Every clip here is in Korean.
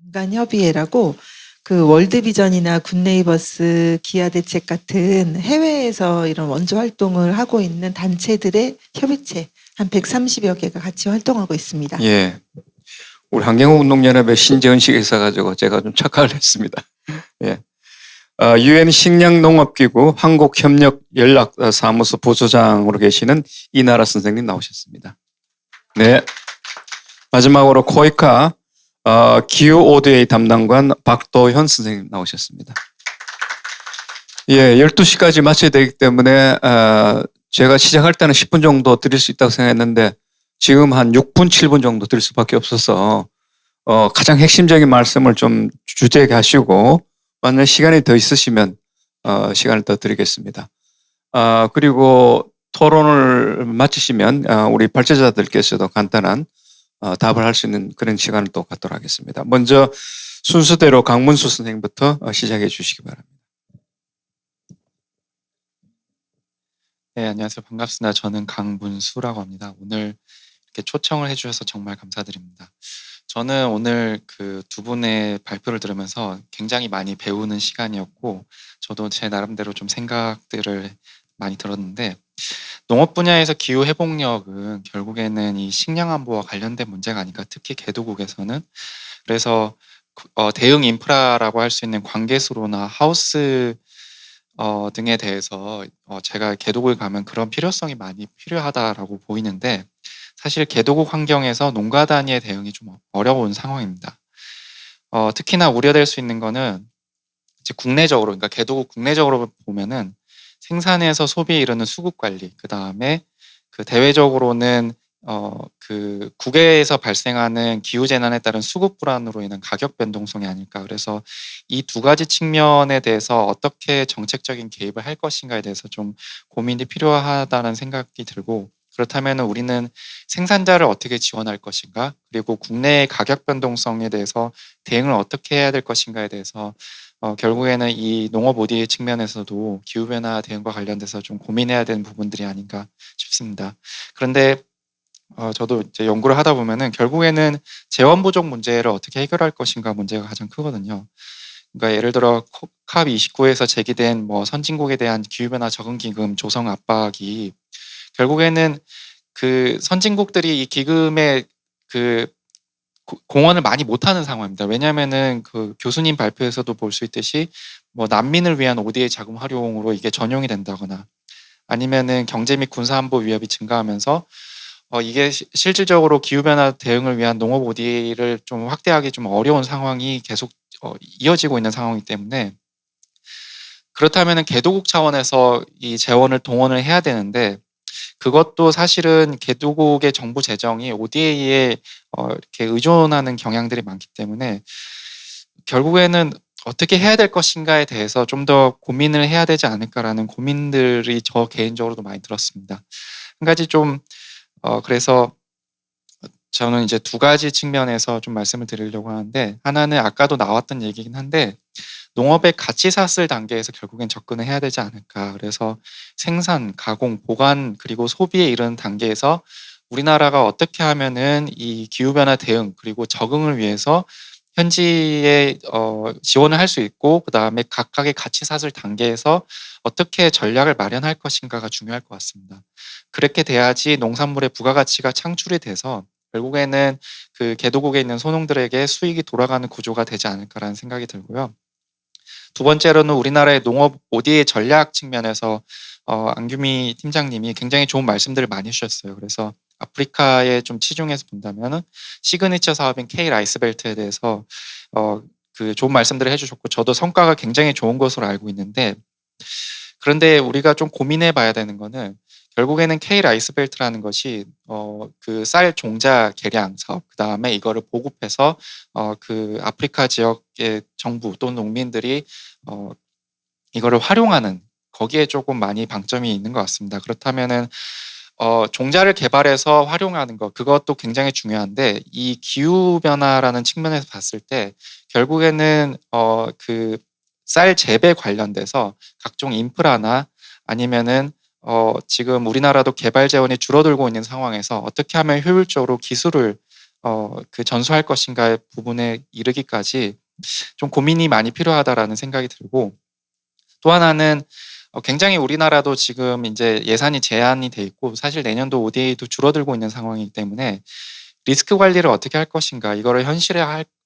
민간협의회라고 그 월드비전이나 굿네이버스, 기아대책 같은 해외에서 이런 원조 활동을 하고 있는 단체들의 협의체 한 130여 개가 같이 활동하고 있습니다. 예. 우리 환경운동연합의 신재은식 있어가지고 제가 좀 착각을 했습니다. 예. UN 식량농업기구 한국협력연락사무소 부소장으로 계시는 이나라 선생님 나오셨습니다. 네. 마지막으로 코이카 기후 ODA 담당관 박도현 선생님 나오셨습니다. 예, 12시까지 마쳐야 되기 때문에 제가 시작할 때는 10분 정도 드릴 수 있다고 생각했는데 지금 한 6분, 7분 정도 드릴 수밖에 없어서 가장 핵심적인 말씀을 좀 주제하게 하시고 만약 시간이 더 있으시면 시간을 더 드리겠습니다. 그리고 토론을 마치시면 우리 발제자들께서도 간단한 답을 할 수 있는 그런 시간을 또 갖도록 하겠습니다. 먼저 순서대로 강문수 선생님부터 시작해 주시기 바랍니다. 네, 안녕하세요. 반갑습니다. 저는 강문수라고 합니다. 오늘 이렇게 초청을 해주셔서 정말 감사드립니다. 저는 오늘 그 두 분의 발표를 들으면서 굉장히 많이 배우는 시간이었고, 저도 제 나름대로 좀 생각들을 많이 들었는데, 농업 분야에서 기후 회복력은 결국에는 이 식량 안보와 관련된 문제가 아닐까, 특히 개도국에서는. 그래서 대응 인프라라고 할 수 있는 관계수로나 하우스 등에 대해서 제가 개도국에 가면 그런 필요성이 많이 필요하다라고 보이는데, 사실 개도국 환경에서 농가 단위의 대응이 좀 어려운 상황입니다. 특히나 우려될 수 있는 거는 이제 국내적으로, 그러니까 개도국 국내적으로 보면은 생산에서 소비에 이르는 수급 관리, 그 다음에 그 대외적으로는 그 국외에서 발생하는 기후 재난에 따른 수급 불안으로 인한 가격 변동성이 아닐까. 그래서 이 두 가지 측면에 대해서 어떻게 정책적인 개입을 할 것인가에 대해서 좀 고민이 필요하다는 생각이 들고, 그렇다면 우리는 생산자를 어떻게 지원할 것인가, 그리고 국내의 가격 변동성에 대해서 대응을 어떻게 해야 될 것인가에 대해서 결국에는 이 농업 ODA 측면에서도 기후변화 대응과 관련돼서 좀 고민해야 되는 부분들이 아닌가 싶습니다. 그런데 저도 이제 연구를 하다 보면은 결국에는 재원 부족 문제를 어떻게 해결할 것인가 문제가 가장 크거든요. 그러니까 예를 들어 컵 29에서 제기된 뭐 선진국에 대한 기후변화 적응 기금 조성 압박이 결국에는 그 선진국들이 이 기금에 그 공헌을 많이 못하는 상황입니다. 왜냐하면은 그 교수님 발표에서도 볼 수 있듯이 뭐 난민을 위한 ODA 자금 활용으로 이게 전용이 된다거나 아니면은 경제 및 군사 안보 위협이 증가하면서 이게 실질적으로 기후변화 대응을 위한 농업 ODA를 좀 확대하기 좀 어려운 상황이 계속 이어지고 있는 상황이기 때문에, 그렇다면은 개도국 차원에서 이 재원을 동원을 해야 되는데, 그것도 사실은 개도국의 정부 재정이 ODA에 이렇게 의존하는 경향들이 많기 때문에 결국에는 어떻게 해야 될 것인가에 대해서 좀 더 고민을 해야 되지 않을까라는 고민들이 저 개인적으로도 많이 들었습니다. 한 가지 좀 그래서 저는 이제 두 가지 측면에서 좀 말씀을 드리려고 하는데, 하나는 아까도 나왔던 얘기긴 한데 농업의 가치 사슬 단계에서 결국엔 접근을 해야 되지 않을까. 그래서 생산, 가공, 보관 그리고 소비에 이르는 단계에서 우리나라가 어떻게 하면은 이 기후변화 대응 그리고 적응을 위해서 현지에 지원을 할 수 있고, 그 다음에 각각의 가치 사슬 단계에서 어떻게 전략을 마련할 것인가가 중요할 것 같습니다. 그렇게 돼야지 농산물의 부가가치가 창출이 돼서 결국에는 그 개도국에 있는 소농들에게 수익이 돌아가는 구조가 되지 않을까라는 생각이 들고요. 두 번째로는 우리나라의 농업 ODA 전략 측면에서 안규미 팀장님이 굉장히 좋은 말씀들을 많이 해주셨어요. 그래서 아프리카에 좀 치중해서 본다면은 시그니처 사업인 K 라이스벨트에 대해서 그 좋은 말씀들을 해주셨고, 저도 성과가 굉장히 좋은 것으로 알고 있는데, 그런데 우리가 좀 고민해 봐야 되는 거는 결국에는 K 라이스벨트라는 것이 그 쌀 종자 개량 사업, 그 다음에 이거를 보급해서 그 아프리카 지역의 정부 또는 농민들이 이거를 활용하는, 거기에 조금 많이 방점이 있는 것 같습니다. 그렇다면은 종자를 개발해서 활용하는 것, 그것도 굉장히 중요한데, 이 기후 변화라는 측면에서 봤을 때 결국에는 그 쌀 재배 관련돼서 각종 인프라나 아니면은 지금 우리나라도 개발 재원이 줄어들고 있는 상황에서 어떻게 하면 효율적으로 기술을 그 전수할 것인가의 부분에 이르기까지 좀 고민이 많이 필요하다라는 생각이 들고, 또 하나는 굉장히 우리나라도 지금 이제 예산이 제한이 돼 있고 사실 내년도 ODA도 줄어들고 있는 상황이기 때문에 리스크 관리를 어떻게 할 것인가, 이거를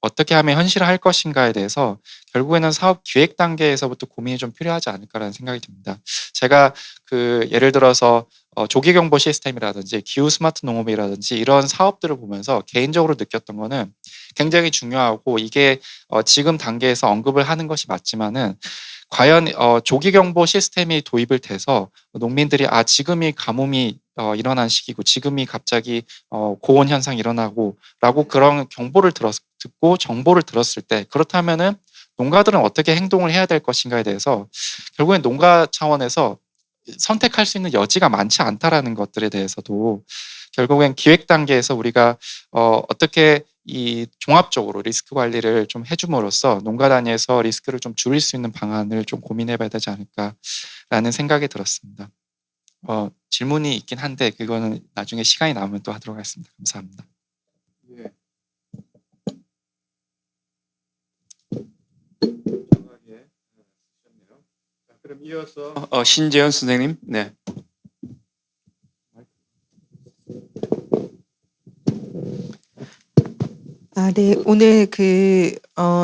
어떻게 하면 현실화할 것인가에 대해서 결국에는 사업 기획 단계에서부터 고민이 좀 필요하지 않을까라는 생각이 듭니다. 제가 예를 들어서 조기 경보 시스템이라든지 기후 스마트 농업이라든지 이런 사업들을 보면서 개인적으로 느꼈던 거는 굉장히 중요하고, 이게 지금 단계에서 언급을 하는 것이 맞지만은 과연 조기 경보 시스템이 도입을 돼서 농민들이 지금이 가뭄이 일어난 시기고 지금이 갑자기 고온 현상이 일어나고라고 그런 경보를 듣고 정보를 들었을 때, 그렇다면은 농가들은 어떻게 행동을 해야 될 것인가에 대해서 결국엔 농가 차원에서 선택할 수 있는 여지가 많지 않다라는 것들에 대해서도 결국엔 기획 단계에서 우리가 어떻게 이 종합적으로 리스크 관리를 좀 해줌으로써 농가 단위에서 리스크를 좀 줄일 수 있는 방안을 좀 고민해봐야 되지 않을까라는 생각이 들었습니다. 질문이 있긴 한데 그거는 나중에 시간이 나오면 또 하도록 하겠습니다. 감사합니다. 예. 그럼 이어서 신재현 선생님. 네. 네. 오늘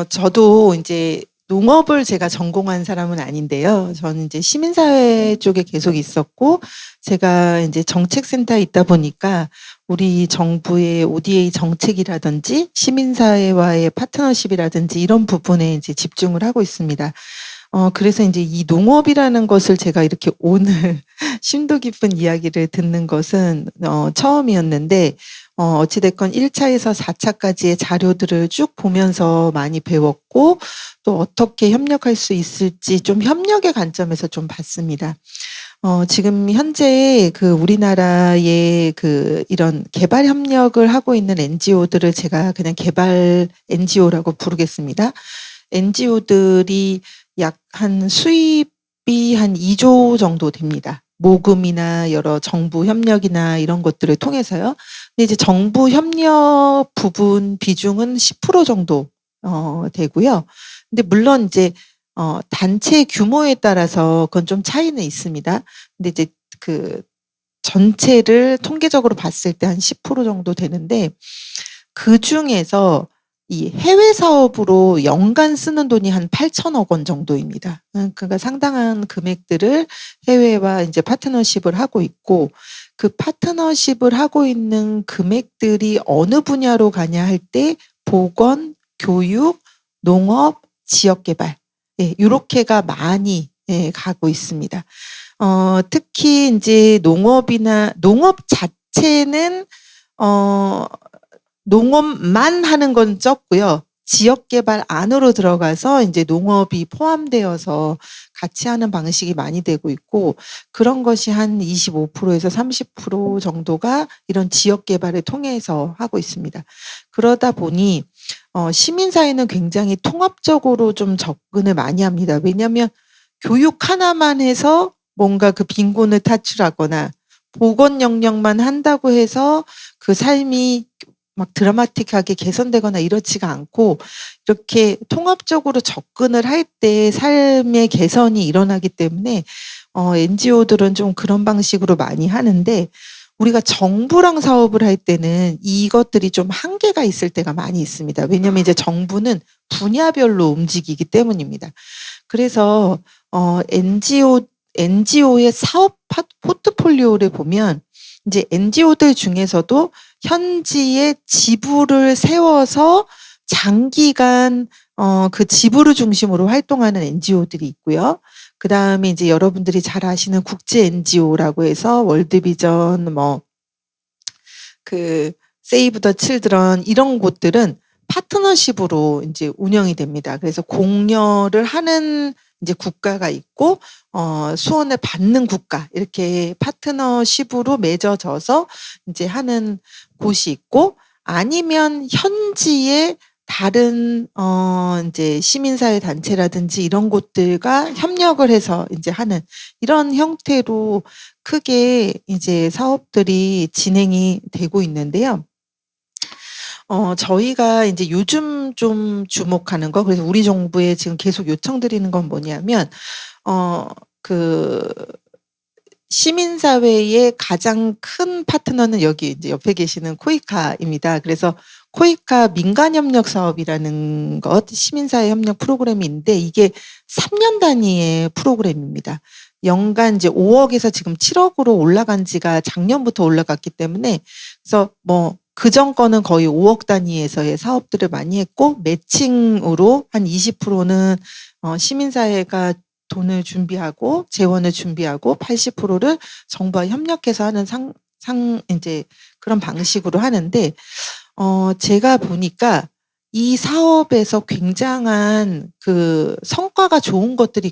저도 이제 농업을 제가 전공한 사람은 아닌데요. 저는 이제 시민사회 쪽에 계속 있었고, 제가 이제 정책센터에 있다 보니까 우리 정부의 ODA 정책이라든지 시민사회와의 파트너십이라든지 이런 부분에 이제 집중을 하고 있습니다. 그래서 이제 이 농업이라는 것을 제가 이렇게 오늘 심도 깊은 이야기를 듣는 것은 처음이었는데, 어찌됐건 1차에서 4차까지의 자료들을 쭉 보면서 많이 배웠고, 또 어떻게 협력할 수 있을지 좀 협력의 관점에서 좀 봤습니다. 지금 현재 우리나라의 이런 개발 협력을 하고 있는 NGO들을 제가 그냥 개발 NGO라고 부르겠습니다. NGO들이 약 한 수입이 한 2조 정도 됩니다. 모금이나 여러 정부 협력이나 이런 것들을 통해서요. 근데 이제 정부 협력 부분 비중은 10% 정도 되고요. 근데 물론 이제 단체 규모에 따라서 그건 좀 차이는 있습니다. 근데 이제 전체를 통계적으로 봤을 때 한 10% 정도 되는데, 그 중에서 이 해외 사업으로 연간 쓰는 돈이 한 8천억 원 정도입니다. 그러니까 상당한 금액들을 해외와 이제 파트너십을 하고 있고, 그 파트너십을 하고 있는 금액들이 어느 분야로 가냐 할 때 보건, 교육, 농업, 지역개발, 요렇게가 많이 가고 있습니다. 특히 이제 농업 자체는 농업만 하는 건 적고요. 지역 개발 안으로 들어가서 이제 농업이 포함되어서 같이 하는 방식이 많이 되고 있고, 그런 것이 한 25%에서 30% 정도가 이런 지역 개발을 통해서 하고 있습니다. 그러다 보니 시민사회는 굉장히 통합적으로 좀 접근을 많이 합니다. 왜냐하면 교육 하나만 해서 뭔가 그 빈곤을 탈출하거나 보건 영역만 한다고 해서 그 삶이 막 드라마틱하게 개선되거나 이렇지가 않고, 이렇게 통합적으로 접근을 할 때 삶의 개선이 일어나기 때문에 NGO들은 좀 그런 방식으로 많이 하는데, 우리가 정부랑 사업을 할 때는 이것들이 좀 한계가 있을 때가 많이 있습니다. 왜냐하면 이제 정부는 분야별로 움직이기 때문입니다. 그래서 NGO의 사업 포트폴리오를 보면 이제 NGO들 중에서도 현지에 지부를 세워서 장기간 그 지부를 중심으로 활동하는 NGO들이 있고요. 그 다음에 이제 여러분들이 잘 아시는 국제 NGO라고 해서 월드비전, 세이브 더 칠드런 이런 곳들은 파트너십으로 이제 운영이 됩니다. 그래서 공여를 하는 이제 국가가 있고, 수원을 받는 국가, 이렇게 파트너십으로 맺어져서 이제 하는 곳이 있고, 아니면 현지에 다른 이제 시민사회 단체라든지 이런 곳들과 협력을 해서 이제 하는 이런 형태로 크게 이제 사업들이 진행이 되고 있는데요. 저희가 이제 요즘 좀 주목하는 거, 그래서 우리 정부에 지금 계속 요청드리는 건 뭐냐면, 그 시민사회의 가장 큰 파트너는 여기 이제 옆에 계시는 코이카입니다. 그래서 코이카 민간협력 사업이라는 것, 시민사회 협력 프로그램인데 이게 3년 단위의 프로그램입니다. 연간 이제 5억에서 지금 7억으로 올라간 지가 작년부터 올라갔기 때문에 그래서 뭐 그전 거는 거의 5억 단위에서의 사업들을 많이 했고 매칭으로 한 20%는 시민사회가 돈을 준비하고 재원을 준비하고 80%를 정부와 협력해서 하는 이제 그런 방식으로 하는데 제가 보니까 이 사업에서 굉장한 그 성과가 좋은 것들이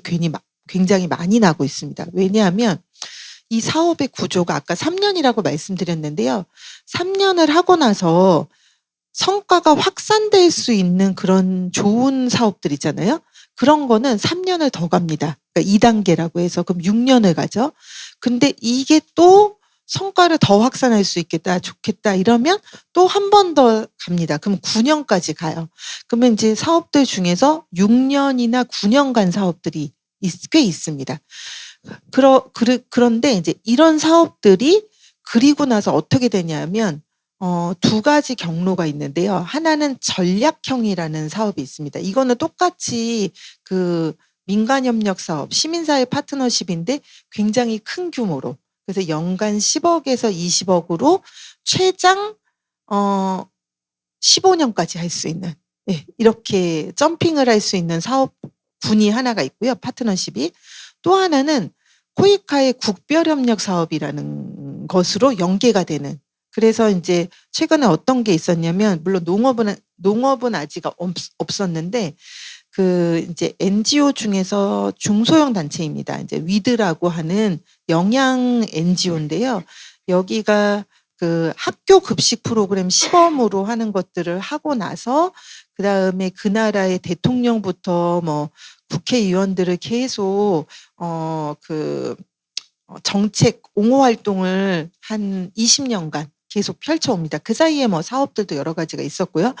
굉장히 많이 나고 있습니다. 왜냐하면 이 사업의 구조가 아까 3년이라고 말씀드렸는데요. 3년을 하고 나서 성과가 확산될 수 있는 그런 좋은 사업들 있잖아요. 그런 거는 3년을 더 갑니다. 그러니까 2단계라고 해서 그럼 6년을 가죠. 근데 이게 또 성과를 더 확산할 수 있겠다, 좋겠다 이러면 또 한 번 더 갑니다. 그럼 9년까지 가요. 그러면 이제 사업들 중에서 6년이나 9년간 사업들이 꽤 있습니다. 그런데 이제 이런 사업들이 그리고 나서 어떻게 되냐면 두 가지 경로가 있는데요. 하나는 전략형이라는 사업이 있습니다. 이거는 똑같이 그 민간협력 사업, 시민사회 파트너십인데 굉장히 큰 규모로. 그래서 연간 10억에서 20억으로 최장 15년까지 할 수 있는 이렇게 점핑을 할 수 있는 사업군이 하나가 있고요. 파트너십이. 또 하나는 코이카의 국별협력 사업이라는 것으로 연계가 되는. 그래서 이제 최근에 어떤 게 있었냐면 물론 농업은 아직 없었는데 그 이제 NGO 중에서 중소형 단체입니다. 이제 위드라고 하는 영양 NGO인데요. 여기가 그 학교 급식 프로그램 시범으로 하는 것들을 하고 나서 그다음에 그 나라의 대통령부터 뭐 국회의원들을 계속 정책 옹호 활동을 한 20년간 계속 펼쳐옵니다. 그 사이에 뭐 사업들도 여러 가지가 있었고요.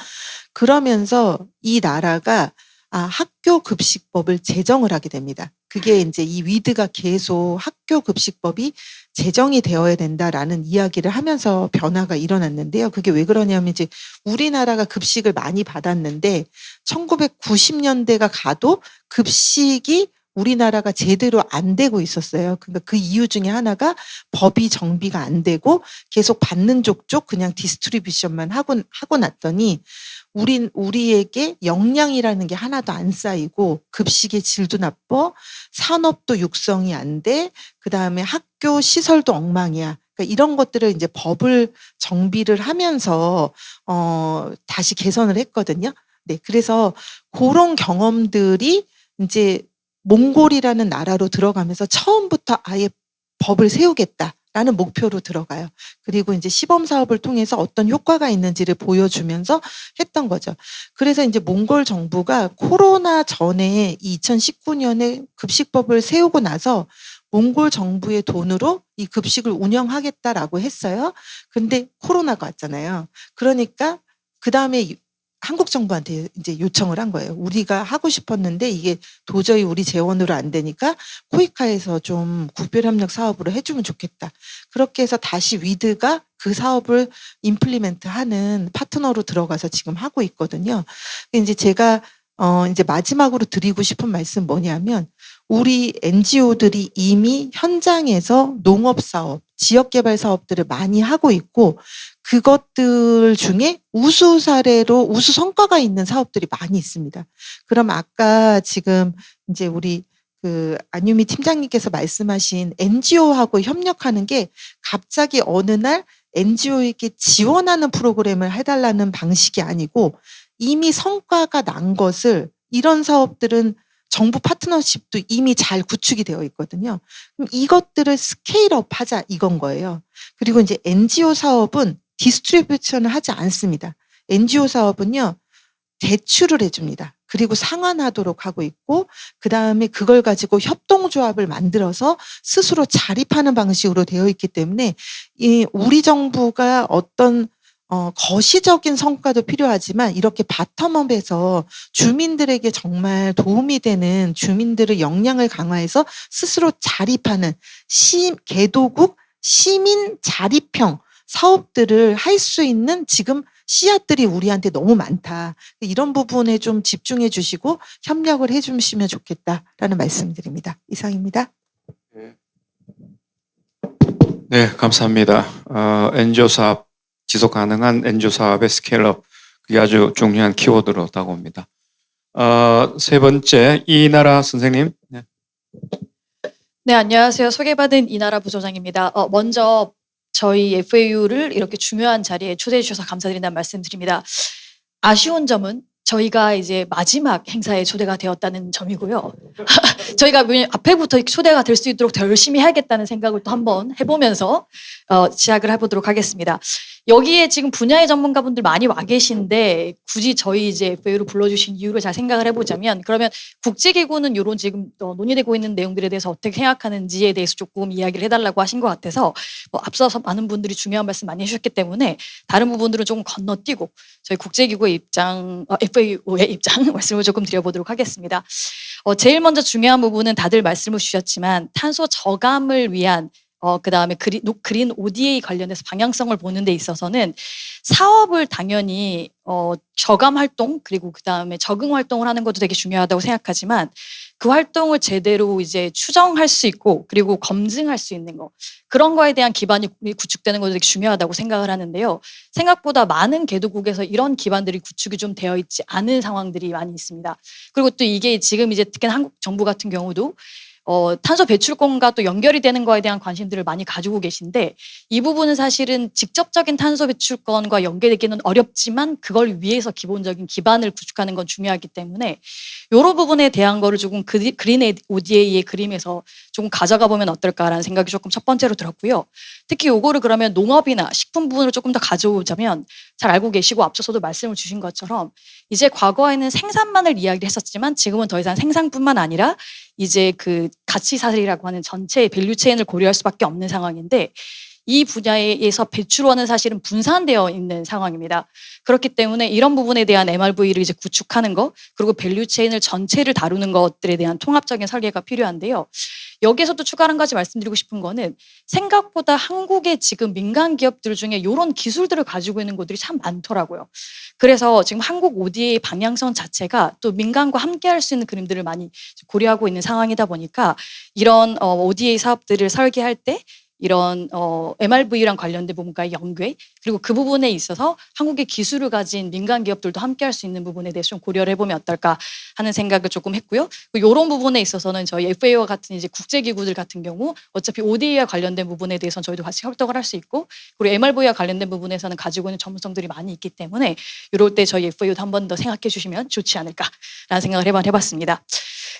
그러면서 이 나라가 학교 급식법을 제정을 하게 됩니다. 그게 이제 이 위드가 계속 학교 급식법이 제정이 되어야 된다라는 이야기를 하면서 변화가 일어났는데요. 그게 왜 그러냐면 이제 우리나라가 급식을 많이 받았는데 1990년대가 가도 급식이 우리나라가 제대로 안 되고 있었어요. 그러니까 그 이유 중에 하나가 법이 정비가 안 되고 계속 받는 족족 그냥 디스트리뷰션만 하고 났더니 우리에게 역량이라는 게 하나도 안 쌓이고 급식의 질도 나빠, 산업도 육성이 안 돼, 그다음에 학교 시설도 엉망이야. 그러니까 이런 것들을 이제 법을 정비를 하면서 다시 개선을 했거든요. 네, 그래서 그런 경험들이 이제 몽골이라는 나라로 들어가면서 처음부터 아예 법을 세우겠다라는 목표로 들어가요. 그리고 이제 시범 사업을 통해서 어떤 효과가 있는지를 보여주면서 했던 거죠. 그래서 이제 몽골 정부가 코로나 전에 2019년에 급식법을 세우고 나서 몽골 정부의 돈으로 이 급식을 운영하겠다라고 했어요. 근데 코로나가 왔잖아요. 그러니까 그 다음에 한국 정부한테 이제 요청을 한 거예요. 우리가 하고 싶었는데 이게 도저히 우리 재원으로 안 되니까 코이카에서 좀 국별협력 사업으로 해주면 좋겠다. 그렇게 해서 다시 위드가 그 사업을 임플리멘트하는 파트너로 들어가서 지금 하고 있거든요. 이제 제가 이제 마지막으로 드리고 싶은 말씀 뭐냐면 우리 NGO들이 이미 현장에서 농업 사업, 지역 개발 사업들을 많이 하고 있고 그것들 중에 우수 사례로 우수 성과가 있는 사업들이 많이 있습니다. 그럼 아까 지금 이제 우리 그 안유미 팀장님께서 말씀하신 NGO하고 협력하는 게 갑자기 어느 날 NGO에게 지원하는 프로그램을 해달라는 방식이 아니고 이미 성과가 난 것을 이런 사업들은 정부 파트너십도 이미 잘 구축이 되어 있거든요. 그럼 이것들을 스케일업 하자 이건 거예요. 그리고 이제 NGO 사업은 디스트리뷰션을 하지 않습니다. NGO 사업은요, 대출을 해줍니다. 그리고 상환하도록 하고 있고, 그 다음에 그걸 가지고 협동조합을 만들어서 스스로 자립하는 방식으로 되어 있기 때문에, 우리 정부가 어떤, 거시적인 성과도 필요하지만 이렇게 바텀업에서 주민들에게 정말 도움이 되는 주민들의 역량을 강화해서 스스로 자립하는 개도국 시민 자립형 사업들을 할 수 있는 지금 씨앗들이 우리한테 너무 많다. 이런 부분에 좀 집중해 주시고 협력을 해 주시면 좋겠다라는 말씀드립니다. 이상입니다. 네, 감사합니다. 엔조 사업, 지속 가능한 엔조 사업의 스케일업, 그게 아주 중요한 키워드로 다가옵니다. 세 번째, 이나라 선생님. 네. 네, 안녕하세요. 소개받은 이나라 부소장입니다. 먼저 저희 FAU를 이렇게 중요한 자리에 초대해 주셔서 감사드린다는 말씀드립니다. 아쉬운 점은 저희가 이제 마지막 행사에 초대가 되었다는 점이고요. 저희가 앞에부터 초대가 될 수 있도록 더 열심히 해야겠다는 생각을 또 한번 해보면서 시작을 해보도록 하겠습니다. 여기에 지금 분야의 전문가분들 많이 와 계신데 굳이 저희 이제 FAU를 불러주신 이유를 잘 생각을 해보자면, 그러면 국제기구는 이런 지금 논의되고 있는 내용들에 대해서 어떻게 생각하는지에 대해서 조금 이야기를 해달라고 하신 것 같아서 앞서서 많은 분들이 중요한 말씀 많이 해주셨기 때문에 다른 부분들은 조금 건너뛰고 저희 국제기구의 입장, FAU의 입장 말씀을 조금 드려보도록 하겠습니다. 제일 먼저 중요한 부분은 다들 말씀을 주셨지만 탄소 저감을 위한 그다음에 그린 ODA 관련해서 방향성을 보는 데 있어서는 사업을 당연히 저감 활동 그리고 그다음에 적응 활동을 하는 것도 되게 중요하다고 생각하지만 그 활동을 제대로 이제 추정할 수 있고 그리고 검증할 수 있는 거, 그런 거에 대한 기반이 구축되는 것도 되게 중요하다고 생각을 하는데요. 생각보다 많은 개도국에서 이런 기반들이 구축이 좀 되어 있지 않은 상황들이 많이 있습니다. 그리고 또 이게 지금 이제 특히나 한국 정부 같은 경우도 탄소 배출권과 또 연결이 되는 거에 대한 관심들을 많이 가지고 계신데, 이 부분은 사실은 직접적인 탄소 배출권과 연계되기는 어렵지만 그걸 위해서 기본적인 기반을 구축하는 건 중요하기 때문에 이런 부분에 대한 거를 조금 그린 ODA의 그림에서 조금 가져가 보면 어떨까라는 생각이 조금 첫 번째로 들었고요. 특히 요거를 그러면 농업이나 식품 부분으로 조금 더 가져오자면, 잘 알고 계시고 앞서서도 말씀을 주신 것처럼 이제 과거에는 생산만을 이야기를 했었지만 지금은 더 이상 생산뿐만 아니라 이제 그 가치사슬이라고 하는 전체의 밸류체인을 고려할 수밖에 없는 상황인데, 이 분야에서 배출원은 사실은 분산되어 있는 상황입니다. 그렇기 때문에 이런 부분에 대한 MRV를 이제 구축하는 거, 그리고 밸류체인을 전체를 다루는 것들에 대한 통합적인 설계가 필요한데요. 여기에서도 추가 한 가지 말씀드리고 싶은 거는, 생각보다 한국의 지금 민간 기업들 중에 이런 기술들을 가지고 있는 곳들이 참 많더라고요. 그래서 지금 한국 ODA의 방향성 자체가 또 민간과 함께 할 수 있는 그림들을 많이 고려하고 있는 상황이다 보니까 이런 ODA 사업들을 설계할 때 이런 MRV랑 관련된 부분과의 연계, 그리고 그 부분에 있어서 한국의 기술을 가진 민간 기업들도 함께 할 수 있는 부분에 대해서 좀 고려를 해보면 어떨까 하는 생각을 조금 했고요. 이런 부분에 있어서는 저희 FAO와 같은 이제 국제기구들 같은 경우 어차피 ODA와 관련된 부분에 대해서는 저희도 같이 협력을 할 수 있고, 그리고 MRV와 관련된 부분에서는 가지고 있는 전문성들이 많이 있기 때문에 이럴 때 저희 FAO도 한 번 더 생각해 주시면 좋지 않을까라는 생각을 해봤습니다.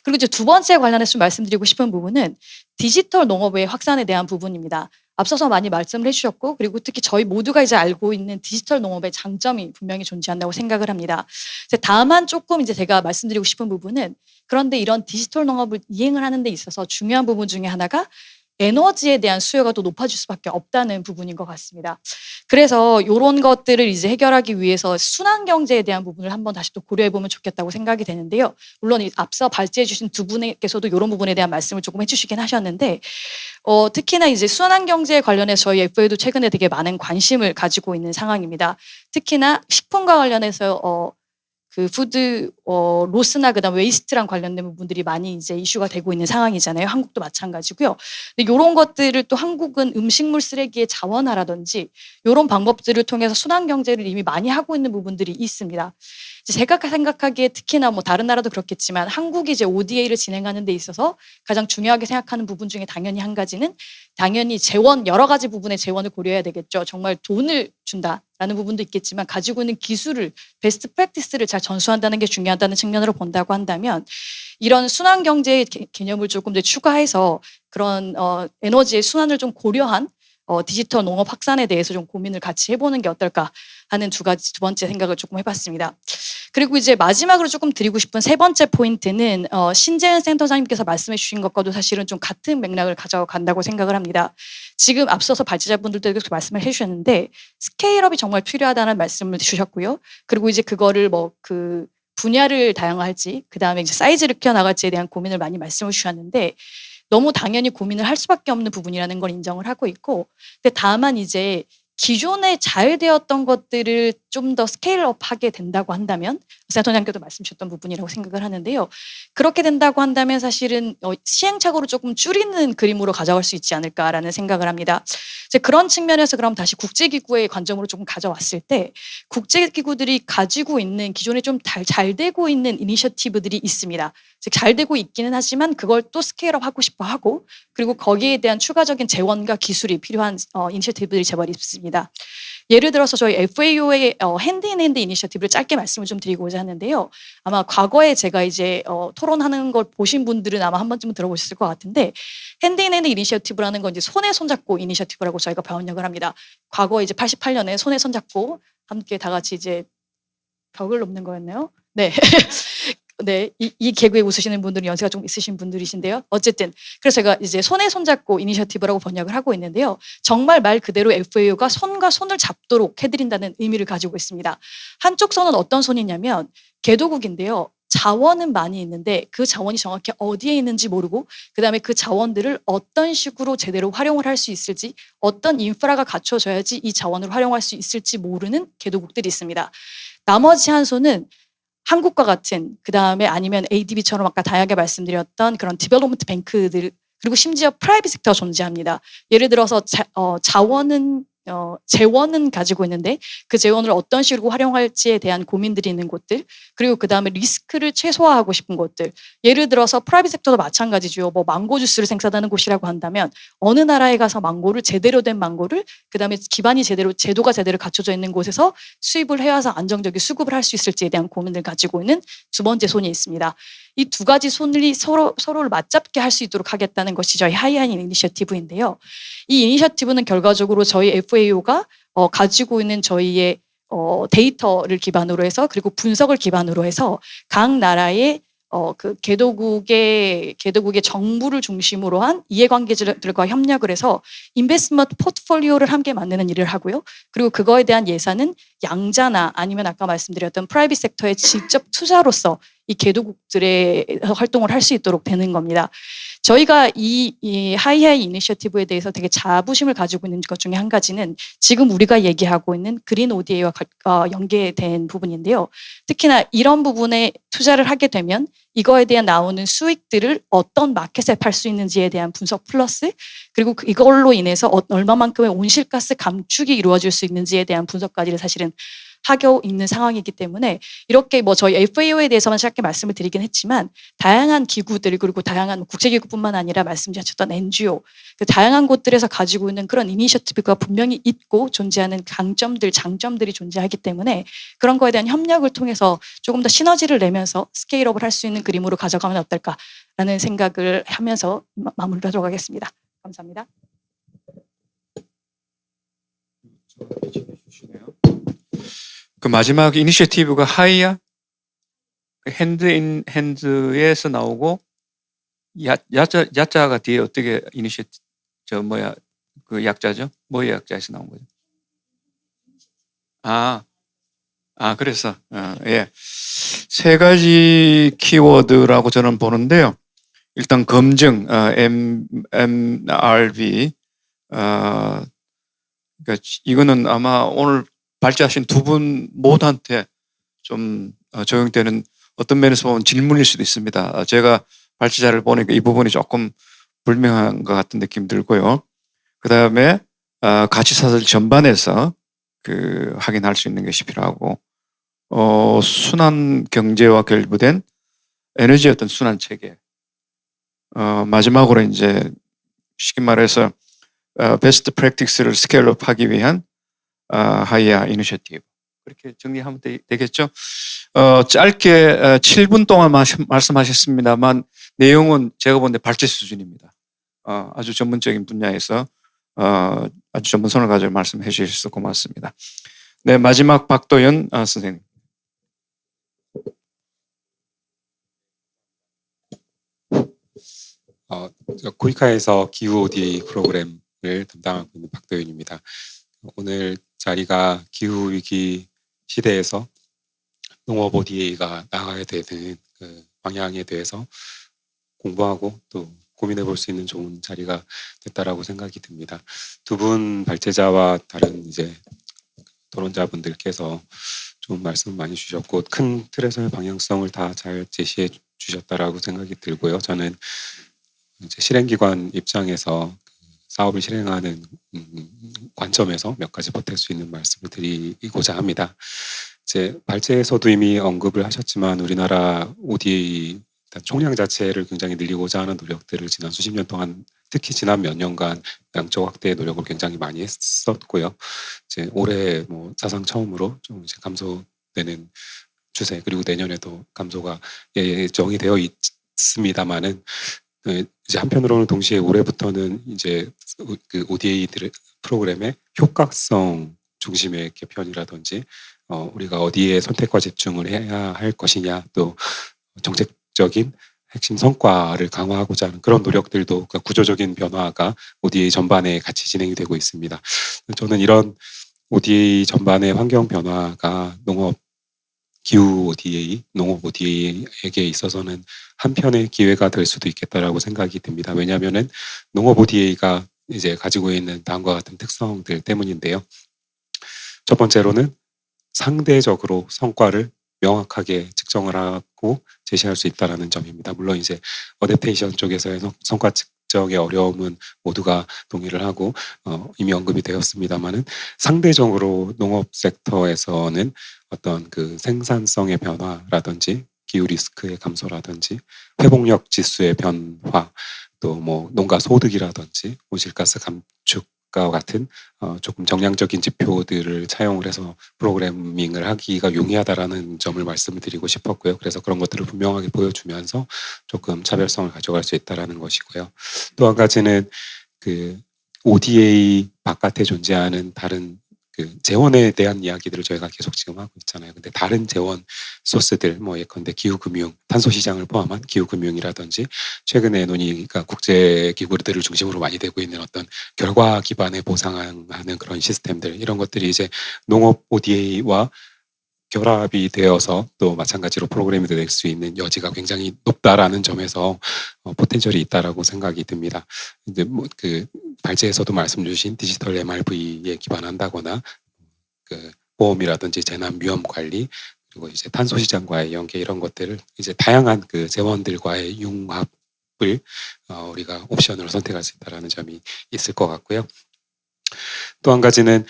그리고 이제 두 번째 관련해서 좀 말씀드리고 싶은 부분은 디지털 농업의 확산에 대한 부분입니다. 앞서서 많이 말씀을 해주셨고, 그리고 특히 저희 모두가 이제 알고 있는 디지털 농업의 장점이 분명히 존재한다고 생각을 합니다. 다만 조금 이제 제가 말씀드리고 싶은 부분은, 그런데 이런 디지털 농업을 이행을 하는 데 있어서 중요한 부분 중에 하나가 에너지에 대한 수요가 또 높아질 수밖에 없다는 부분인 것 같습니다. 그래서 이런 것들을 이제 해결하기 위해서 순환 경제에 대한 부분을 한번 다시 또 고려해 보면 좋겠다고 생각이 되는데요. 물론 앞서 발제해 주신 두 분께서도 이런 부분에 대한 말씀을 조금 해주시긴 하셨는데, 특히나 이제 순환 경제에 관련해서 저희 FA도 최근에 되게 많은 관심을 가지고 있는 상황입니다. 특히나 식품과 관련해서 그 푸드 로스나 그다음 웨이스트랑 관련된 부분들이 많이 이제 이슈가 되고 있는 상황이잖아요. 한국도 마찬가지고요. 근데 이런 것들을 또 한국은 음식물 쓰레기의 자원화라든지 이런 방법들을 통해서 순환 경제를 이미 많이 하고 있는 부분들이 있습니다. 제가 생각하기에 특히나 뭐 다른 나라도 그렇겠지만 한국이 이제 ODA를 진행하는 데 있어서 가장 중요하게 생각하는 부분 중에 당연히 한 가지는 당연히 재원, 여러 가지 부분의 재원을 고려해야 되겠죠. 정말 돈을 준다라는 부분도 있겠지만 가지고 있는 기술을, 베스트 프랙티스를 잘 전수한다는 게 중요하다는 측면으로 본다고 한다면, 이런 순환 경제의 개념을 조금 더 추가해서 그런 에너지의 순환을 좀 고려한 디지털 농업 확산에 대해서 좀 고민을 같이 해보는 게 어떨까 하는 두 번째 생각을 조금 해봤습니다. 그리고 이제 마지막으로 조금 드리고 싶은 세 번째 포인트는 신재현 센터장님께서 말씀해 주신 것과도 사실은 좀 같은 맥락을 가져간다고 생각을 합니다. 지금 앞서서 발제자분들도 계속 말씀을 해주셨는데 스케일업이 정말 필요하다는 말씀을 주셨고요. 그리고 이제 그거를 그 분야를 다양화할지 그다음에 이제 사이즈를 키워나갈지에 대한 고민을 많이 말씀을 주셨는데 너무 당연히 고민을 할 수밖에 없는 부분이라는 걸 인정을 하고 있고 근데 다만 이제 기존에 잘 되었던 것들을 좀 더 스케일업하게 된다고 한다면 센터장님께도 말씀 주셨던 부분이라고 생각을 하는데요. 그렇게 된다고 한다면 사실은 시행착오를 조금 줄이는 그림으로 가져갈 수 있지 않을까라는 생각을 합니다. 이제 그런 측면에서 그럼 다시 국제기구의 관점으로 조금 가져왔을 때 국제기구들이 가지고 있는 기존에 좀 잘 되고 있는 이니셔티브들이 있습니다. 즉 잘 되고 있기는 하지만 그걸 또 스케일업 하고 싶어 하고 그리고 거기에 대한 추가적인 재원과 기술이 필요한 이니셔티브들이 제법 있습니다. 예를 들어서 저희 FAO의 핸드 인 핸드 이니셔티브를 짧게 말씀을 좀 드리고자 하는데요. 아마 과거에 제가 이제 토론하는 걸 보신 분들은 아마 한 번쯤은 들어보셨을 것 같은데 핸드 인 핸드 이니셔티브라는 건 이제 손에 손잡고 이니셔티브라고 저희가 번역을 합니다. 과거 이제 88년에 손에 손잡고 함께 다 같이 이제 벽을 넘는 거였네요. 네. 네, 이 개그에 웃으시는 분들은 연세가 좀 있으신 분들이신데요. 어쨌든 그래서 제가 이제 손에 손잡고 이니셔티브라고 번역을 하고 있는데요. 정말 말 그대로 FAO가 손과 손을 잡도록 해드린다는 의미를 가지고 있습니다. 한쪽 손은 어떤 손이냐면 개도국인데요. 자원은 많이 있는데 그 자원이 정확히 어디에 있는지 모르고 그다음에 그 자원들을 어떤 식으로 제대로 활용을 할 수 있을지 어떤 인프라가 갖춰져야지 이 자원을 활용할 수 있을지 모르는 개도국들이 있습니다. 나머지 한 손은 한국과 같은 그다음에 아니면 ADB처럼 아까 다양하게 말씀드렸던 그런 디벨롭먼트 뱅크들 그리고 심지어 프라이빗 섹터가 존재합니다. 예를 들어서 재원은 가지고 있는데 그 재원을 어떤 식으로 활용할지에 대한 고민들이 있는 곳들 그리고 그다음에 리스크를 최소화하고 싶은 곳들 예를 들어서 프라이빗 섹터도 마찬가지죠. 뭐 망고 주스를 생산하는 곳이라고 한다면 어느 나라에 가서 망고를 제대로 된 망고를 그다음에 기반이 제대로 제도가 제대로 갖춰져 있는 곳에서 수입을 해와서 안정적인 수급을 할 수 있을지에 대한 고민을 가지고 있는 두 번째 손이 있습니다. 이 두 가지 손이 서로를 맞잡게 할 수 있도록 하겠다는 것이 저희 하이하인 이니셔티브인데요. 이 이니셔티브는 결과적으로 저희 FAO가 가지고 있는 저희의 데이터를 기반으로 해서 그리고 분석을 기반으로 해서 각 나라의 그 개도국의 정부를 중심으로 한 이해관계자들과 협력을 해서 인베스트먼트 포트폴리오를 함께 만드는 일을 하고요. 그리고 그거에 대한 예산은 양자나 아니면 아까 말씀드렸던 프라이빗 섹터의 직접 투자로서 이 개도국들의 활동을 할 수 있도록 되는 겁니다. 저희가 이 하이하이 이니셔티브에 대해서 되게 자부심을 가지고 있는 것 중에 한 가지는 지금 우리가 얘기하고 있는 그린 ODA와 연계된 부분인데요. 특히나 이런 부분에 투자를 하게 되면 이거에 대한 나오는 수익들을 어떤 마켓에 팔 수 있는지에 대한 분석 플러스 그리고 이걸로 인해서 얼마만큼의 온실가스 감축이 이루어질 수 있는지에 대한 분석까지를 사실은 하고 있는 상황이기 때문에 이렇게 뭐 저희 FAO에 대해서만 짧게 말씀을 드리긴 했지만 다양한 기구들 그리고 다양한 국제기구뿐만 아니라 말씀하셨던 NGO 그 다양한 곳들에서 가지고 있는 그런 이니셔티브가 분명히 있고 존재하는 강점들 장점들이 존재하기 때문에 그런 거에 대한 협력을 통해서 조금 더 시너지를 내면서 스케일업을 할 수 있는 그림으로 가져가면 어떨까라는 생각을 하면서 마무리를 하도록 하겠습니다. 감사합니다. 그 마지막 이니셔티브가 하이야 핸드 인 핸드에서 나오고 야자가 뒤에 어떻게 그 약자죠? 뭐의 약자에서 나온 거죠? 그래서 예. 세 가지 키워드라고 저는 보는데요. 일단 검증 MRV 그러니까 이거는 아마 오늘 발제하신 두 분 모두한테 좀 적용되는 어떤 면에서 보면 질문일 수도 있습니다. 제가 발제자를 보니까 이 부분이 조금 불명한 것 같은 느낌 들고요. 그 다음에 가치사슬 전반에서 확인할 수 있는 것이 필요하고 순환 경제와 결부된 에너지 어떤 순환 체계 마지막으로 이제 쉽게 말해서 베스트 프랙티스를 스케일업하기 위한 하이야 이니셔티브 그렇게 정리하면 되겠죠. 짧게 7분 동안 말씀하셨습니다만 내용은 제가 본 데 발제 수준입니다. 아주 전문적인 분야에서 아주 전문성을 가지고 말씀해 주셔서 고맙습니다. 네, 마지막 박도연 선생님. 저 코이카에서 기후 ODA 프로그램을 담당하고 있는 박도윤입니다. 오늘 자리가 기후 위기 시대에서 농업 ODA가 나가야 되는 그 방향에 대해서 공부하고 또 고민해 볼 수 있는 좋은 자리가 됐다라고 생각이 듭니다. 두 분 발제자와 다른 이제 토론자분들께서 좋은 말씀 많이 주셨고 큰 틀에서의 방향성을 다 잘 제시해 주셨다라고 생각이 들고요. 저는 이제 실행기관 입장에서 사업을 실행하는 관점에서 몇 가지 보탤 수 있는 말씀을 드리고자 합니다. 이제 발제에서도 이미 언급을 하셨지만 우리나라 ODA 총량 자체를 굉장히 늘리고자 하는 노력들을 지난 수십 년 동안 특히 지난 몇 년간 양적 확대의 노력을 굉장히 많이 했었고요. 이제 올해 뭐 사상 처음으로 좀 이제 감소되는 추세 그리고 내년에도 감소가 예정이 되어 있습니다만은 이제 한편으로는 동시에 올해부터는 이제 그 ODA 프로그램의 효과성 중심의 개편이라든지 우리가 어디에 선택과 집중을 해야 할 것이냐 또 정책적인 핵심 성과를 강화하고자 하는 그런 노력들도 그 구조적인 변화가 ODA 전반에 같이 진행이 되고 있습니다. 저는 이런 ODA 전반의 환경 변화가 기후 ODA, 농업 ODA에게 있어서는 한편의 기회가 될 수도 있겠다라고 생각이 듭니다. 왜냐하면은 농업 ODA가 이제 가지고 있는 다음과 같은 특성들 때문인데요. 첫 번째로는 상대적으로 성과를 명확하게 측정을 하고 제시할 수 있다라는 점입니다. 물론 이제 어댑테이션 쪽에서의 성과 측정의 어려움은 모두가 동의를 하고 이미 언급이 되었습니다만은 상대적으로 농업 섹터에서는 어떤 그 생산성의 변화라든지 기후 리스크의 감소라든지 회복력 지수의 변화 또 뭐 농가 소득이라든지 온실가스 감축과 같은 조금 정량적인 지표들을 차용을 해서 프로그래밍을 하기가 용이하다라는 점을 말씀을 드리고 싶었고요. 그래서 그런 것들을 분명하게 보여주면서 조금 차별성을 가져갈 수 있다라는 것이고요. 또 한 가지는 그 ODA 바깥에 존재하는 다른 그 재원에 대한 이야기들을 저희가 계속 지금 하고 있잖아요. 근데 다른 재원 소스들 뭐 예컨대 기후금융, 탄소 시장을 포함한 기후금융이라든지 최근에 논의가 국제 기구들을 중심으로 많이 되고 있는 어떤 결과 기반의 보상하는 그런 시스템들 이런 것들이 이제 농업 ODA와 결합이 되어서 또 마찬가지로 프로그램이 될 수 있는 여지가 굉장히 높다라는 점에서 포텐셜이 있다라고 생각이 듭니다. 이제 뭐 그 발제에서도 말씀 주신 디지털 MRV에 기반한다거나 그 보험이라든지 재난 위험 관리 그리고 이제 탄소 시장과의 연계 이런 것들을 이제 다양한 그 재원들과의 융합을 우리가 옵션으로 선택할 수 있다라는 점이 있을 것 같고요. 또 한 가지는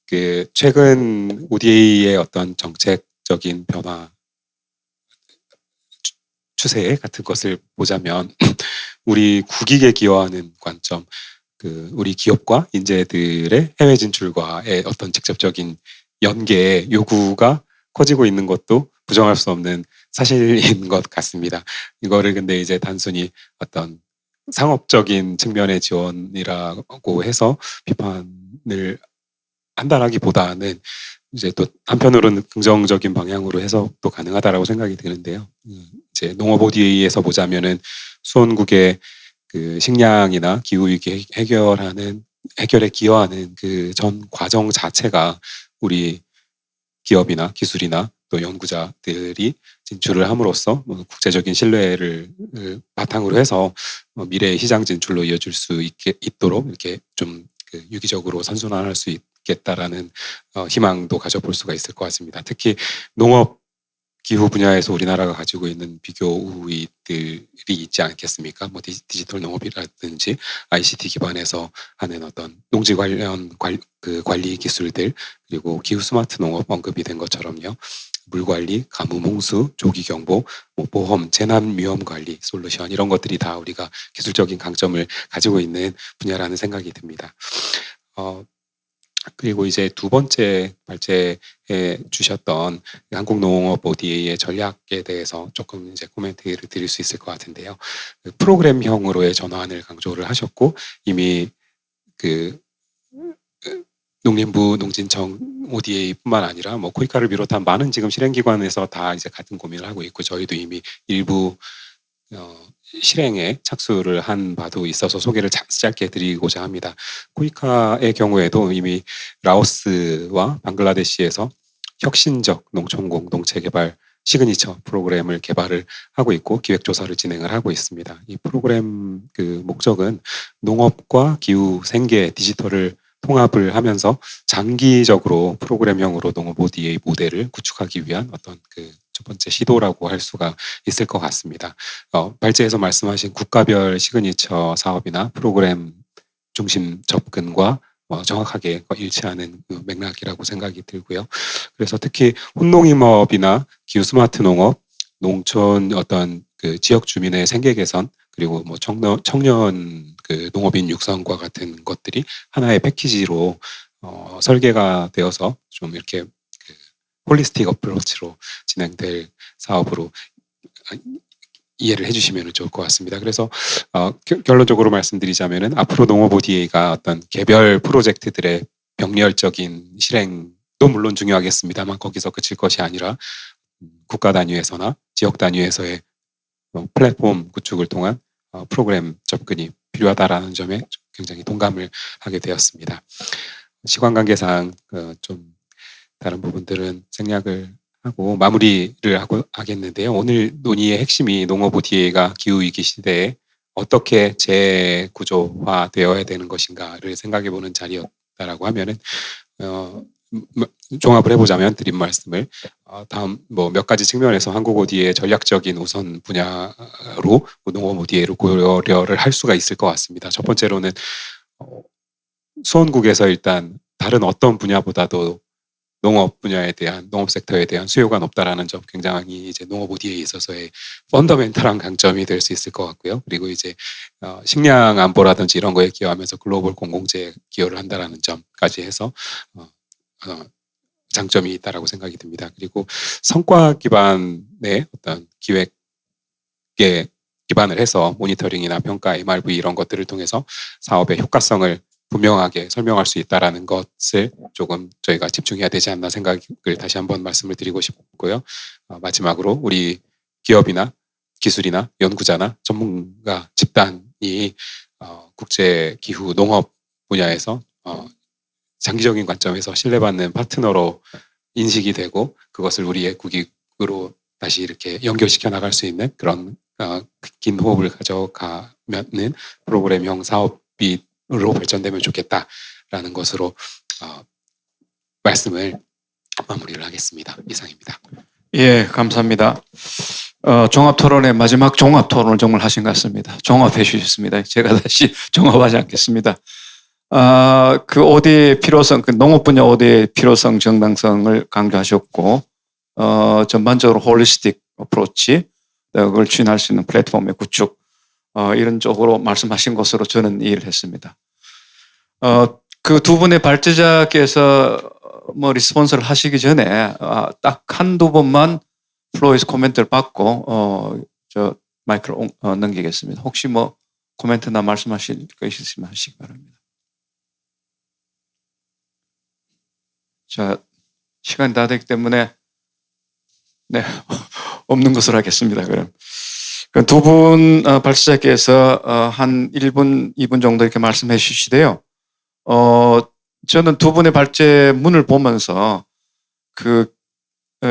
그 최근 ODA의 어떤 정책적인 변화 추세 같은 것을 보자면 우리 국익에 기여하는 관점, 그 우리 기업과 인재들의 해외 진출과의 어떤 직접적인 연계의 요구가 커지고 있는 것도 부정할 수 없는 사실인 것 같습니다. 이거를 근데 이제 단순히 어떤 상업적인 측면의 지원이라고 해서 비판을 한다라기보다는 이제 또 한편으로는 긍정적인 방향으로 해석도 가능하다라고 생각이 드는데요. 이제 농업 ODA에서 보자면은 수원국의 그 식량이나 기후 위기 해결에 기여하는 그 전 과정 자체가 우리 기업이나 기술이나 또 연구자들이 진출을 함으로써 국제적인 신뢰를 바탕으로 해서 미래의 시장 진출로 이어질 수 있도록 이렇게 좀 그 유기적으로 선순환할 수 있겠다라는 희망도 가져볼 수가 있을 것 같습니다. 특히 농업 기후 분야에서 우리나라가 가지고 있는 비교 우위들이 있지 않겠습니까? 뭐 디지털 농업이라든지 ICT 기반에서 하는 어떤 농지 관련 관리 기술들 그리고 기후 스마트 농업 언급이 된 것처럼요. 물 관리, 가뭄, 홍수, 조기 경보, 뭐 보험, 재난 위험 관리 솔루션 이런 것들이 다 우리가 기술적인 강점을 가지고 있는 분야라는 생각이 듭니다. 그리고 이제 두 번째 발제해 주셨던 한국농업 ODA의 전략에 대해서 조금 이제 코멘트를 드릴 수 있을 것 같은데요. 그 프로그램형으로의 전환을 강조를 하셨고 이미 그 농림부 농진청 ODA뿐만 아니라 뭐 코이카를 비롯한 많은 지금 실행기관에서 다 이제 같은 고민을 하고 있고 저희도 이미 일부 실행에 착수를 한 바도 있어서 소개를 짧게 드리고자 합니다. 코이카의 경우에도 이미 라오스와 방글라데시에서 혁신적 농촌 공동체 개발 시그니처 프로그램을 개발을 하고 있고 기획조사를 진행을 하고 있습니다. 이 프로그램 그 목적은 농업과 기후, 생계, 디지털을 통합을 하면서 장기적으로 프로그램형으로 농업 ODA 모델을 구축하기 위한 어떤 그 첫 번째 시도라고 할 수가 있을 것 같습니다. 발제에서 말씀하신 국가별 시그니처 사업이나 프로그램 중심 접근과 정확하게 일치하는 그 맥락이라고 생각이 들고요. 그래서 특히 혼농임업이나 기후 스마트 농업, 농촌 어떤 그 지역 주민의 생계 개선 그리고 뭐 청년 그 농업인 육성과 같은 것들이 하나의 패키지로 설계가 되어서 좀 이렇게 그 홀리스틱 어프로치로 진행될 사업으로 이해를 해주시면 좋을 것 같습니다. 그래서 결론적으로 말씀드리자면은 앞으로 농업 ODA가 어떤 개별 프로젝트들의 병렬적인 실행도 물론 중요하겠습니다만 거기서 그칠 것이 아니라 국가 단위에서나 지역 단위에서의 플랫폼 구축을 통한 프로그램 접근이 필요하다라는 점에 굉장히 동감을 하게 되었습니다. 시간 관계상 좀 다른 부분들은 생략을 하고 마무리를 하겠는데요. 오늘 논의의 핵심이 농업 ODA가 기후위기 시대에 어떻게 재구조화되어야 되는 것인가를 생각해보는 자리였다라고 하면은 종합을 해보자면 드린 말씀을 다음 뭐 몇 가지 측면에서 한국 ODA의 전략적인 우선 분야로 농업 ODA를 고려를 할 수가 있을 것 같습니다. 첫 번째로는 수원국에서 일단 다른 어떤 분야보다도 농업 분야에 대한 농업 섹터에 대한 수요가 높다라는 점 굉장히 이제 농업 ODA에 있어서의 펀더멘탈한 강점이 될 수 있을 것 같고요. 그리고 이제 식량 안보라든지 이런 거에 기여하면서 글로벌 공공재에 기여를 한다라는 점까지 해서 장점이 있다라고 생각이 듭니다. 그리고 성과 기반의 어떤 기획에 기반을 해서 모니터링이나 평가, MRV 이런 것들을 통해서 사업의 효과성을 분명하게 설명할 수 있다라는 것을 조금 저희가 집중해야 되지 않나 생각을 다시 한번 말씀을 드리고 싶고요. 마지막으로 우리 기업이나 기술이나 연구자나 전문가 집단이 국제 기후 농업 분야에서 장기적인 관점에서 신뢰받는 파트너로 인식이 되고 그것을 우리의 국익으로 다시 이렇게 연결시켜 나갈 수 있는 그런 긴 호흡을 가져가면은 프로그램형 사업으로 발전되면 좋겠다라는 것으로 말씀을 마무리를 하겠습니다. 이상입니다. 예, 감사합니다. 종합토론의 마지막 종합토론을 정말 하신 것 같습니다. 종합해 주셨습니다. 제가 다시 종합하지 않겠습니다. 그 ODA의 필요성, 그 농업 분야 ODA의 필요성, 정당성을 강조하셨고, 전반적으로 홀리스틱 어프로치, 그걸 추진할 수 있는 플랫폼의 구축, 이런 쪽으로 말씀하신 것으로 저는 이해를 했습니다. 그 두 분의 발제자께서 뭐 리스폰스를 하시기 전에 딱 한두 번만 플로이스 코멘트를 받고 저 마이크를 넘기겠습니다. 혹시 뭐 코멘트나 말씀하실 거 있으시면 하시기 바랍니다. 자, 시간이 다 됐기 때문에 네 없는 것으로 하겠습니다. 그럼 두 분 발제자께서 한 1분, 2분 정도 이렇게 말씀해 주시대요. 저는 두 분의 발제문을 보면서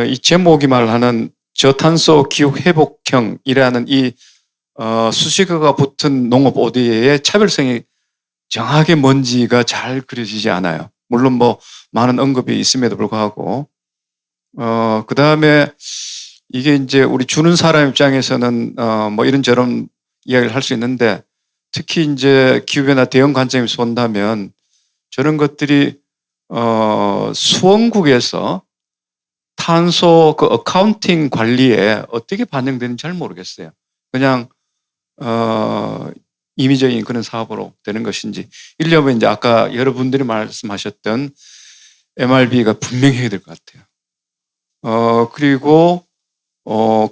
이 제목이 말하는 저탄소 기후 회복형이라는 이 수식어가 붙은 농업 ODA의 차별성이 정확하게 뭔지가 잘 그려지지 않아요. 물론 뭐 많은 언급이 있음에도 불구하고 그 다음에 이게 이제 우리 주는 사람 입장에서는 뭐 이런저런 이야기를 할 수 있는데 특히 이제 기후변화 대응 관점에서 본다면 저런 것들이 수원국에서 탄소 그 어카운팅 관리에 어떻게 반영되는지 잘 모르겠어요. 그냥 임의적인 그런 사업으로 되는 것인지 이려면 이제 아까 여러분들이 말씀하셨던 MRB가 분명히 해야 될 것 같아요. 그리고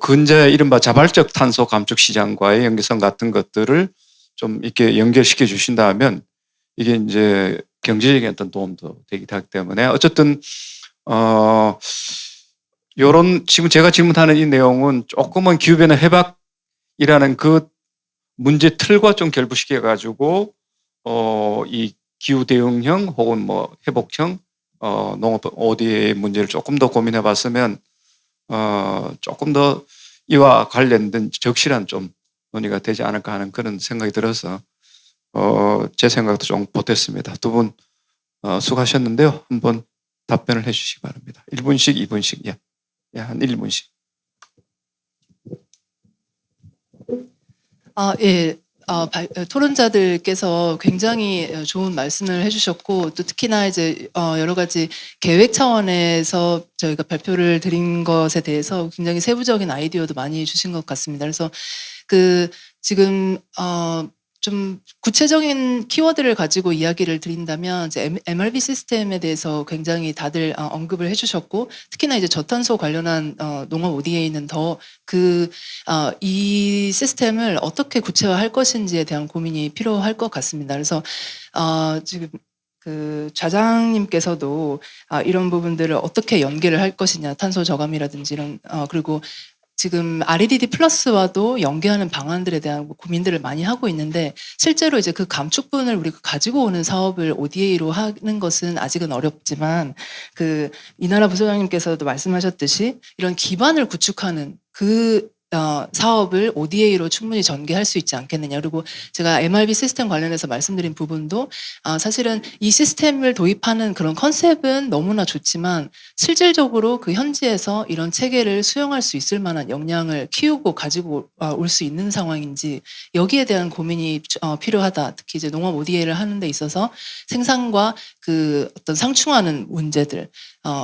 근자의 이른바 자발적 탄소 감축 시장과의 연계성 같은 것들을 좀 이렇게 연결시켜 주신다면 이게 이제 경제적인 어떤 도움도 되기도 하기 때문에 어쨌든 요런 지금 제가 질문하는 이 내용은 조금은 기후변화 해박이라는 그 문제 틀과 좀 결부시켜 가지고 이 기후 대응형 혹은 뭐 회복형 농업 ODA의 문제를 조금 더 고민해 봤으면 조금 더 이와 관련된 적실한 좀 논의가 되지 않을까 하는 그런 생각이 들어서 제 생각도 좀 보탰습니다. 두 분 수고하셨는데요. 한번 답변을 해 주시기 바랍니다. 1분씩 2분씩 예, 한 1분씩. 예. 토론자들께서 굉장히 좋은 말씀을 해주셨고 또 특히나 이제 여러 가지 계획 차원에서 저희가 발표를 드린 것에 대해서 굉장히 세부적인 아이디어도 많이 주신 것 같습니다. 그래서 그 지금 좀 구체적인 키워드를 가지고 이야기를 드린다면 이제 MRV 시스템에 대해서 굉장히 다들 언급을 해주셨고 특히나 이제 저탄소 관련한 농업 ODA는 더 이 시스템을 어떻게 구체화할 것인지에 대한 고민이 필요할 것 같습니다. 그래서 지금 그 좌장님께서도 이런 부분들을 어떻게 연계를 할 것이냐, 탄소 저감이라든지 이런 그리고 지금 REDD 플러스와도 연계하는 방안들에 대한 고민들을 많이 하고 있는데 실제로 이제 그 감축분을 우리가 가지고 오는 사업을 ODA로 하는 것은 아직은 어렵지만 그 이나라 부소장님께서도 말씀하셨듯이 이런 기반을 구축하는 그 사업을 ODA로 충분히 전개할 수 있지 않겠느냐. 그리고 제가 MRV 시스템 관련해서 말씀드린 부분도 사실은 이 시스템을 도입하는 그런 컨셉은 너무나 좋지만 실질적으로 그 현지에서 이런 체계를 수용할 수 있을 만한 역량을 키우고 가지고 올 수 있는 상황인지 여기에 대한 고민이 필요하다. 특히 이제 농업 ODA를 하는 데 있어서 생산과 그 어떤 상충하는 문제들,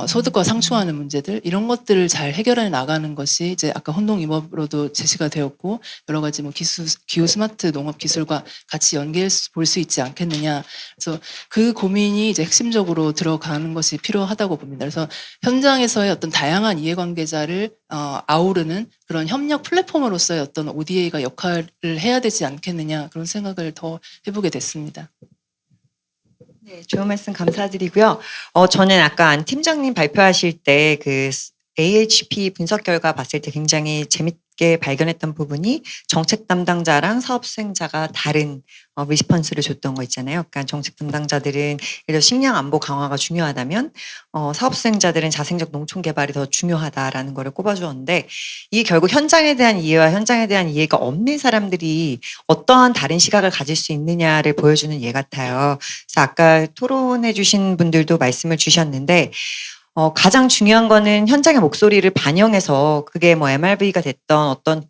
소득과 상충하는 문제들 이런 것들을 잘 해결해 나가는 것이 이제 아까 혼동임업으로도 제시가 되었고 여러 가지 뭐 기후 스마트 농업 기술과 같이 연계해 볼 수 있지 않겠느냐. 그래서 그 고민이 이제 핵심적으로 들어가는 것이 필요하다고 봅니다. 그래서 현장에서의 어떤 다양한 이해관계자를 아우르는 그런 협력 플랫폼으로서의 어떤 ODA가 역할을 해야 되지 않겠느냐 그런 생각을 더 해보게 됐습니다. 네, 좋은 말씀 감사드리고요. 저는 아까 안 팀장님 발표하실 때 그 AHP 분석 결과 봤을 때 굉장히 재밌게 발견했던 부분이 정책 담당자랑 사업 수행자가 다른 리스폰스를 줬던 거 있잖아요. 그러니까 정책 담당자들은 예를 들어 식량 안보 강화가 중요하다면 사업 수행자들은 자생적 농촌 개발이 더 중요하다라는 거를 꼽아주었는데 이게 결국 현장에 대한 이해와 현장에 대한 이해가 없는 사람들이 어떠한 다른 시각을 가질 수 있느냐를 보여주는 예 같아요. 그래서 아까 토론해 주신 분들도 말씀을 주셨는데 가장 중요한 거는 현장의 목소리를 반영해서 그게 뭐 MRV가 됐던 어떤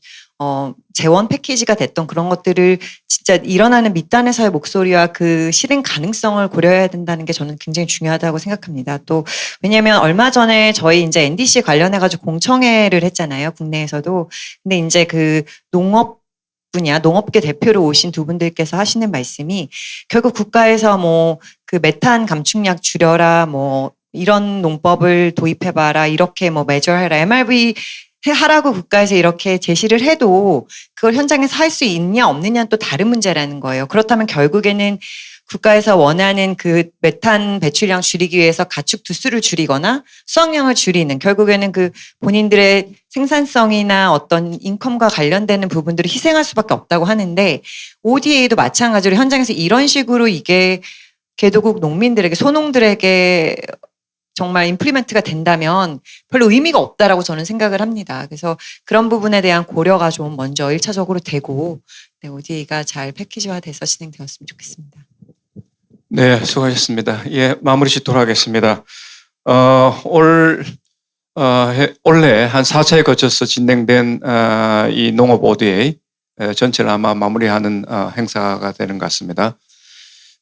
재원 패키지가 됐던 그런 것들을 진짜 일어나는 밑단에서의 목소리와 그 실행 가능성을 고려해야 된다는 게 저는 굉장히 중요하다고 생각합니다. 또 왜냐하면 얼마 전에 저희 이제 NDC 관련해가지고 공청회를 했잖아요. 국내에서도. 근데 이제 그 농업계 대표로 오신 두 분들께서 하시는 말씀이 결국 국가에서 뭐 그 메탄 감축량 줄여라 뭐 이런 농법을 도입해봐라 이렇게 뭐 매저해라 MRV 하라고 국가에서 이렇게 제시를 해도 그걸 현장에서 할 수 있냐 없느냐는 또 다른 문제라는 거예요. 그렇다면 결국에는 국가에서 원하는 그 메탄 배출량 줄이기 위해서 가축 두수를 줄이거나 수확량을 줄이는 결국에는 그 본인들의 생산성이나 어떤 인컴과 관련되는 부분들을 희생할 수밖에 없다고 하는데 ODA도 마찬가지로 현장에서 이런 식으로 이게 개도국 농민들에게 소농들에게 정말 임플리멘트가 된다면 별로 의미가 없다라고 저는 생각을 합니다. 그래서 그런 부분에 대한 고려가 좀 먼저 1차적으로 되고 ODA가 잘 패키지화돼서 진행되었으면 좋겠습니다. 네, 수고하셨습니다. 예, 마무리 짓도록 하겠습니다. 올해 한 4차에 거쳐서 진행된 이 농업 ODA 전체를 아마 마무리하는 행사가 되는 것 같습니다.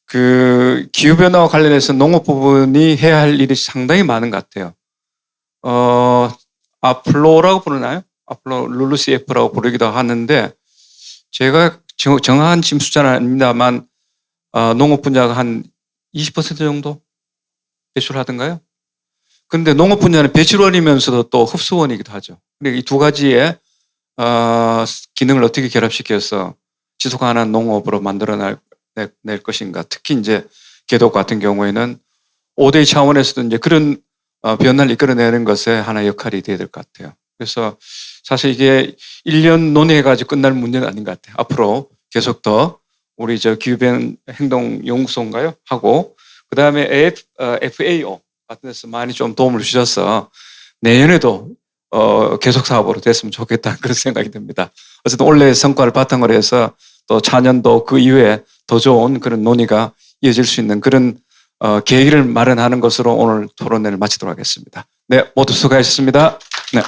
그 기후변화와 관련해서 농업 부분이 해야 할 일이 상당히 많은 것 같아요. 아플로라고 부르나요? 아플로 룰루CF라고 부르기도 하는데 제가 정확한 지금 숫자는 아닙니다만 농업 분야가 한 20% 정도 배출하던가요? 근데 농업 분야는 배출원이면서도 또 흡수원이기도 하죠. 근데 이 두 가지의 기능을 어떻게 결합시켜서 지속 가능한 농업으로 만들어낼 것인가. 특히 이제 개독 같은 경우에는 5대 차원에서도 이제 그런 변화를 이끌어내는 것에 하나의 역할이 되어야 될 것 같아요. 그래서 사실 이게 1년 논의해가지고 끝날 문제는 아닌 것 같아요. 앞으로 계속 더 우리 기후변 행동 연구소인가요? 하고 그 다음에 FAO 같은 데서 많이 좀 도움을 주셔서 내년에도 계속 사업으로 됐으면 좋겠다 그런 생각이 듭니다. 어쨌든 올해의 성과를 바탕으로 해서 또 차년도 그 이후에 더 좋은 그런 논의가 이어질 수 있는 그런 계기를 마련하는 것으로 오늘 토론회를 마치도록 하겠습니다. 네, 모두 수고하셨습니다. 네.